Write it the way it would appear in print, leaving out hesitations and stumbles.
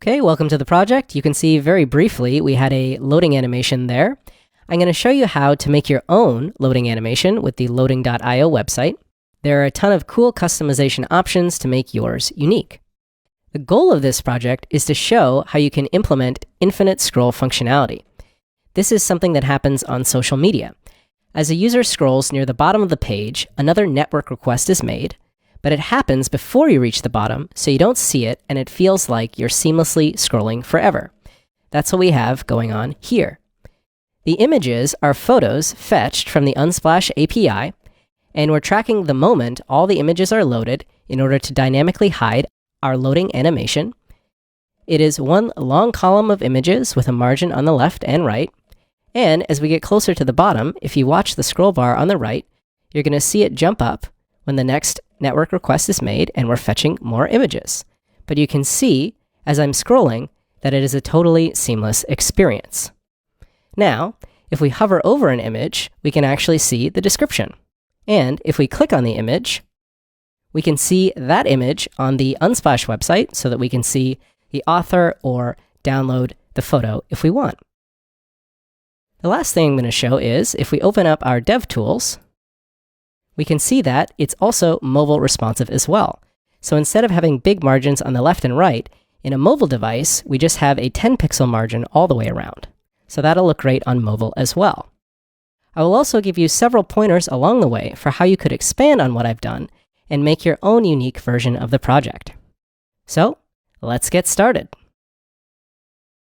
Okay, welcome to the project. You can see very briefly we had a loading animation there. I'm going to show you how to make your own loading animation with the loading.io website. There are a ton of cool customization options to make yours unique. The goal of this project is to show how you can implement infinite scroll functionality. This is something that happens on social media. As a user scrolls near the bottom of the page, another network request is made, but it happens before you reach the bottom, so you don't see it and it feels like you're seamlessly scrolling forever. That's what we have going on here. The images are photos fetched from the Unsplash API, and we're tracking the moment all the images are loaded in order to dynamically hide our loading animation. It is one long column of images with a margin on the left and right, and as we get closer to the bottom, if you watch the scroll bar on the right, you're going to see it jump up when the next network request is made and we're fetching more images. But you can see, as I'm scrolling, that it is a totally seamless experience. Now, if we hover over an image, we can actually see the description. And if we click on the image, we can see that image on the Unsplash website so that we can see the author or download the photo if we want. The last thing I'm going to show is if we open up our DevTools, we can see that it's also mobile responsive as well. So instead of having big margins on the left and right, in a mobile device, we just have a 10 pixel margin all the way around. So that'll look great on mobile as well. I will also give you several pointers along the way for how you could expand on what I've done and make your own unique version of the project. So let's get started.